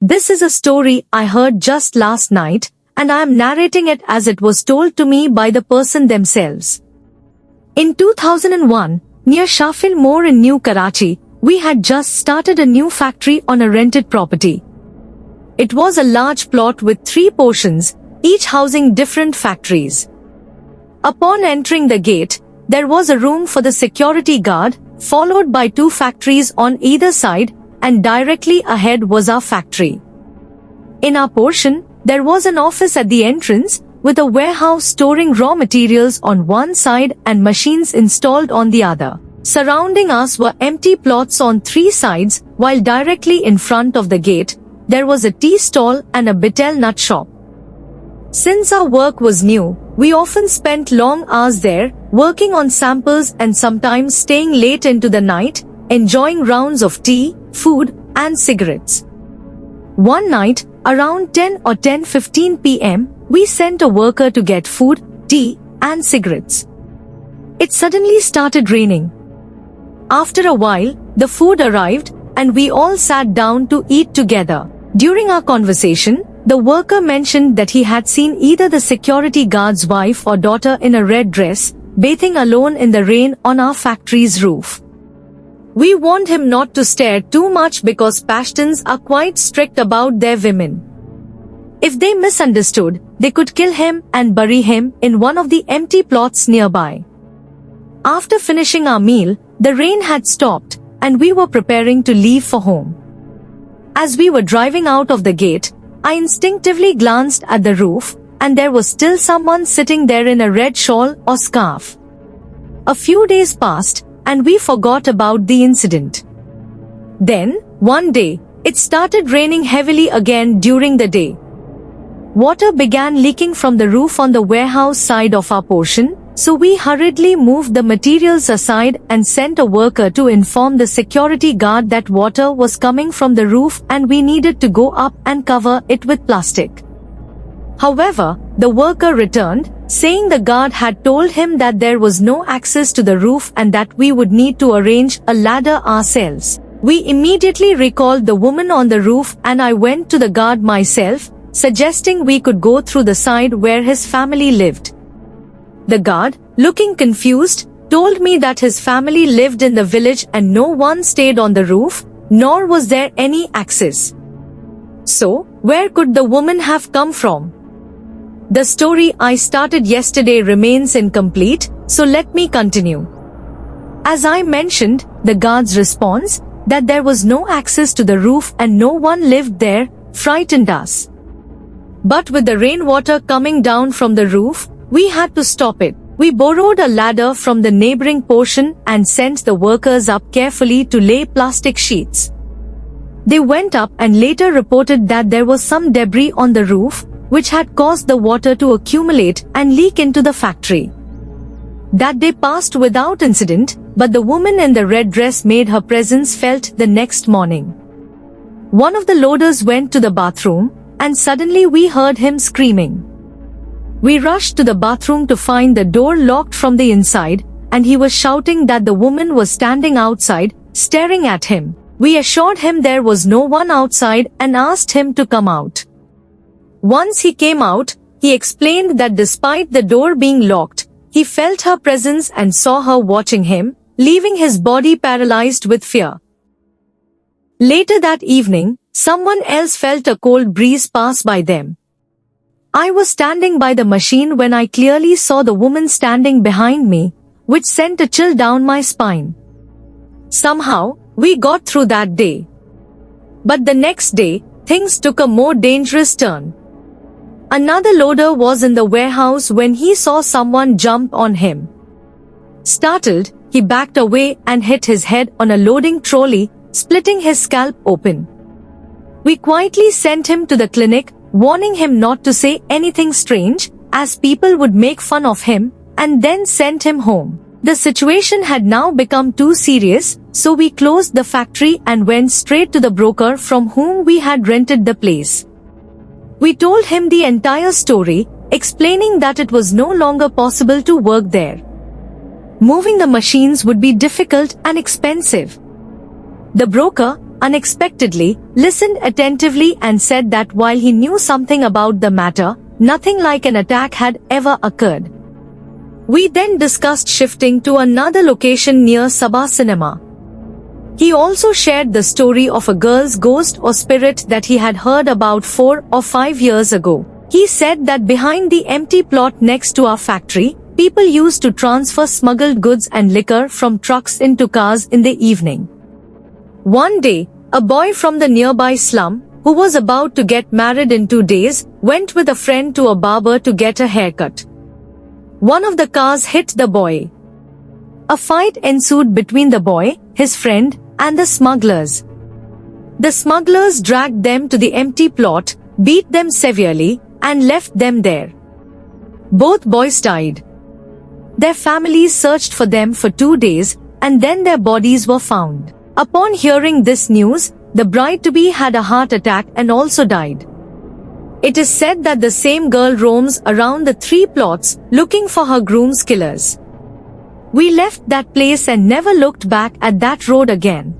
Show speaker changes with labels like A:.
A: This is a story I heard just last night, and I am narrating it as it was told to me by the person themselves. In 2001, near Shafil Moor in New Karachi, we had just started a new factory on a rented property. It was a large plot with 3 portions, each housing different factories. Upon entering the gate, there was a room for the security guard, followed by 2 factories on either side, and directly ahead was our factory. In our portion, there was an office at the entrance, with a warehouse storing raw materials on one side and machines installed on the other. Surrounding us were empty plots on 3 sides, while directly in front of the gate, there was a tea stall and a betel nut shop. Since our work was new, we often spent long hours there, working on samples and sometimes staying late into the night, enjoying rounds of tea, food, and cigarettes. One night, around 10 or 10:15 p.m., we sent a worker to get food, tea, and cigarettes. It suddenly started raining. After a while, the food arrived, and we all sat down to eat together. During our conversation, the worker mentioned that he had seen either the security guard's wife or daughter in a red dress, bathing alone in the rain on our factory's roof. We warned him not to stare too much because Pashtuns are quite strict about their women. If they misunderstood, they could kill him and bury him in one of the empty plots nearby. After finishing our meal, the rain had stopped, and we were preparing to leave for home. As we were driving out of the gate, I instinctively glanced at the roof, and there was still someone sitting there in a red shawl or scarf. A few days passed, and we forgot about the incident. Then, one day, it started raining heavily again during the day. Water began leaking from the roof on the warehouse side of our portion, so we hurriedly moved the materials aside and sent a worker to inform the security guard that water was coming from the roof and we needed to go up and cover it with plastic. However, the worker returned, saying the guard had told him that there was no access to the roof and that we would need to arrange a ladder ourselves. We immediately recalled the woman on the roof and I went to the guard myself, suggesting we could go through the side where his family lived. The guard, looking confused, told me that his family lived in the village and no one stayed on the roof, nor was there any access. So, where could the woman have come from? The story I started yesterday remains incomplete, so let me continue. As I mentioned, the guard's response, that there was no access to the roof and no one lived there, frightened us. But with the rainwater coming down from the roof, we had to stop it. We borrowed a ladder from the neighboring portion and sent the workers up carefully to lay plastic sheets. They went up and later reported that there was some debris on the roof, which had caused the water to accumulate and leak into the factory. That day passed without incident, but the woman in the red dress made her presence felt the next morning. One of the loaders went to the bathroom, and suddenly we heard him screaming. We rushed to the bathroom to find the door locked from the inside, and he was shouting that the woman was standing outside, staring at him. We assured him there was no one outside and asked him to come out. Once he came out, he explained that despite the door being locked, he felt her presence and saw her watching him, leaving his body paralyzed with fear. Later that evening, someone else felt a cold breeze pass by them. I was standing by the machine when I clearly saw the woman standing behind me, which sent a chill down my spine. Somehow, we got through that day. But the next day, things took a more dangerous turn. Another loader was in the warehouse when he saw someone jump on him. Startled, he backed away and hit his head on a loading trolley, splitting his scalp open. We quietly sent him to the clinic, warning him not to say anything strange, as people would make fun of him, and then sent him home. The situation had now become too serious, so we closed the factory and went straight to the broker from whom we had rented the place. We told him the entire story, explaining that it was no longer possible to work there. Moving the machines would be difficult and expensive. The broker, unexpectedly, listened attentively and said that while he knew something about the matter, nothing like an attack had ever occurred. We then discussed shifting to another location near Sabha Cinema. He also shared the story of a girl's ghost or spirit that he had heard about 4 or 5 years ago. He said that behind the empty plot next to our factory, people used to transfer smuggled goods and liquor from trucks into cars in the evening. One day, a boy from the nearby slum, who was about to get married in 2 days, went with a friend to a barber to get a haircut. One of the cars hit the boy. A fight ensued between the boy, his friend, and the smugglers. The smugglers dragged them to the empty plot, beat them severely, and left them there. Both boys died. Their families searched for them for 2 days, and then their bodies were found. Upon hearing this news, the bride-to-be had a heart attack and also died. It is said that the same girl roams around the 3 plots, looking for her groom's killers. We left that place and never looked back at that road again.